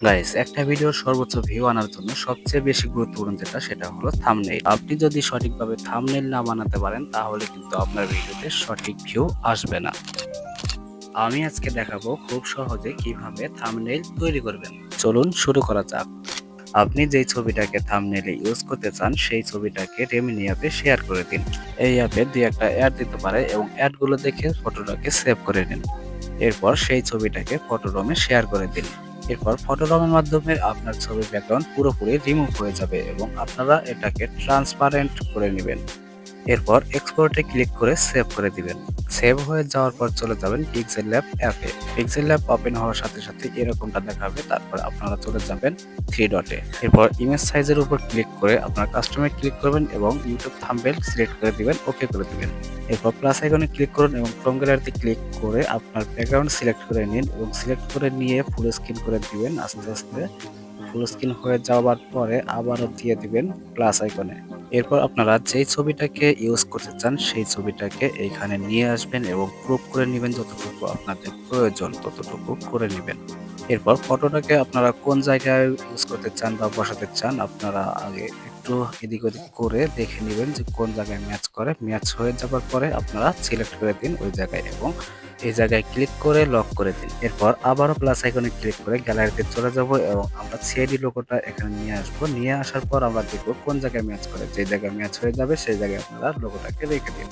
Guys, একটা ভিডিওর সর্বোচ্চ ভিউ আনার জন্য সবচেয়ে বেশি গুরুত্বপূর্ণ সেটা হলো থাম্বনেইল। আপনি যদি সঠিকভাবে থাম্বনেইল না বানাতে পারেন তাহলে কিন্তু আপনার ভিডিওতে সঠিক ভিউ আসবে না। আমি আজকে দেখাবো খুব সহজে কিভাবে থাম্বনেইল তৈরি করবেন। চলুন শুরু করা যাক। আপনি যেই ছবিটাকে থাম্বনেইলে ইউজ করতে চান সেই ছবিটাকে রেমিনি অ্যাপে শেয়ার করে দিন। এই অ্যাপে দুই একটা অ্যাড দিতে পারে এবং অ্যাডগুলো দেখে ফটোটাকে সেভ করে নিন। এরপর সেই ছবিটাকে ফটোরমে শেয়ার করে দিন। এরপর ফটোরমের মাধ্যমে আপনার ছবির ব্যাকগ্রাউন্ড পুরোপুরি রিমুভ হয়ে যাবে এবং আপনারা এটাকে ট্রান্সপারেন্ট করে নেবেন। এরপর এক্সপোর্টে ক্লিক করে সেভ করে দিবেন। সেভ হয়ে যাওয়ার পর চলে যাবেন পিক্সেল ল্যাব অ্যাপে। পিক্সেল ল্যাব ওপেন হওয়ার সাথে সাথে এরকমটা দেখাবে। তারপর আপনারা চলে যাবেন থ্রি ডটে। এরপর ইমেজ সাইজের উপর ক্লিক করে আপনার কাস্টমে ক্লিক করবেন এবং ইউটিউব থাম্বনেইল সিলেক্ট করে দিবেন, ওকে করে দিবেন। এরপর প্লাস আইকনে ক্লিক করুন এবং ফ্রম গ্যালারিতে ক্লিক করে আপনার ব্যাকগ্রাউন্ড সিলেক্ট করে নিন এবং সিলেক্ট করে নিয়ে ফুল স্ক্রিন করে দিবেন আস্তে আস্তে। ফুল স্ক্রিন হয়ে যাওয়ার পরে আবারও দিয়ে দিবেন প্লাস আইকনে। এরপর আপনারা যেই ছবিটাকে ইউজ করতে চান সেই ছবিটাকে এইখানে নিয়ে আসবেন এবং ক্রপ করে নেবেন, যতটুকু আপনাদের প্রয়োজন ততটুকু করে নেবেন। এরপর ফটোটাকে আপনারা কোন জায়গায় ইউজ করতে চান বা বসাতে চান আপনারা আগে একটু এদিক ওদিক করে দেখে নেবেন যে কোন জায়গায় ম্যাচ করে। ম্যাচ হয়ে যাবার পরে আপনারা সিলেক্ট করে দিন ওই জায়গায় এবং এই জায়গায় ক্লিক করে লক করে দিন। এরপর আবারও প্লাস আইকনে ক্লিক করে গ্যালারিতে চলে যাব এবং আমরা সিআইডি লোগোটা এখানে নিয়ে আসবো। নিয়ে আসার পর আমরা দেখবো কোন জায়গায় ম্যাচ করে। যে জায়গায় ম্যাচ হয়ে যাবে সেই জায়গায় আপনারা লোগোটাকে রেখে দিন।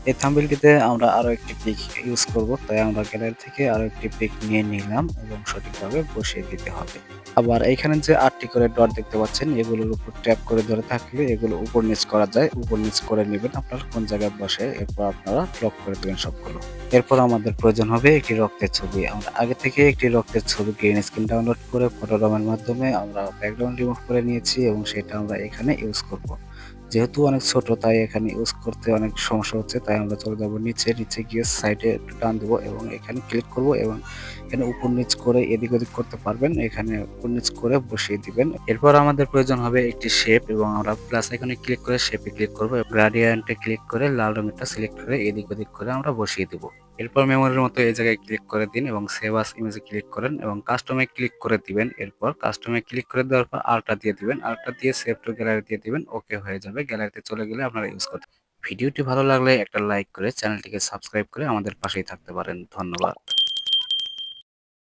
এই থাম্বনেইলটিতে আমরা আরো একটি পিক ইউজ করব, তাই আমরা গ্যালারি থেকে আরো একটি পিক নিয়ে নিলাম এবং সঠিকভাবে বসিয়ে দিতে হবে। আবার এইখানে যে ৮টি করে ডট দেখতে পাচ্ছেন এগুলোর উপর ট্যাপ করে ধরে থাকলে এগুলো উপর নিচ করা যায়। উপর নিচ করে নেবেন আপনার কোন জায়গায় বসে। এরপর আপনারা লক করে দেবেন সবগুলো। এরপর আমাদের প্রয়োজন হবে একটি রক্তের ছবি। আমরা আগে থেকে একটি রক্তের ছবি গ্রিন স্ক্রিন ডাউনলোড করে ফটোরমের মাধ্যমে আমরা ব্যাকগ্রাউন্ড রিমুভ করে নিয়েছি এবং সেটা আমরা এখানে ইউজ করব। যেহেতু অনেক ছোট তাই এখানে ইউজ করতে অনেক সমস্যা হচ্ছে, তাই আমরা চলে যাব নিচে। নিচে গিয়ে সাইডে একটু টান দেবো এবং এখানে ক্লিক করব এবং এখানে উপর নিচ করে এদিক ওদিক করতে পারবেন। এখানে উপর নিচ করে বসিয়ে দিবেন। এরপর আমাদের প্রয়োজন হবে একটি শেপ এবং আমরা প্লাস আইকনে ক্লিক করে শেপে ক্লিক করব। গ্রাডিয়েন্টে ক্লিক করে লাল রঙটা সিলেক্ট করে এদিক ওদিক করে আমরা বসিয়ে দেব। এরপর মেমোরির মতো এই জায়গায় ক্লিক করে দিন এবং সেভ আস ইমেজে ক্লিক করেন এবং কাস্টমে ক্লিক করে দিবেন। এরপর কাস্টমে ক্লিক করে দেওয়ার পর আলটা দিয়ে দিবেন। আলটা দিয়ে সেভ টু গ্যালারি দিয়ে দিবেন, ওকে হয়ে যাবে। গ্যালারিতে চলে গেলে আপনারা ইউজ করতে। ভিডিওটি ভালো লাগলে একটা লাইক করে চ্যানেলটিকে সাবস্ক্রাইব করে আমাদের পাশেই থাকতে পারেন। ধন্যবাদ।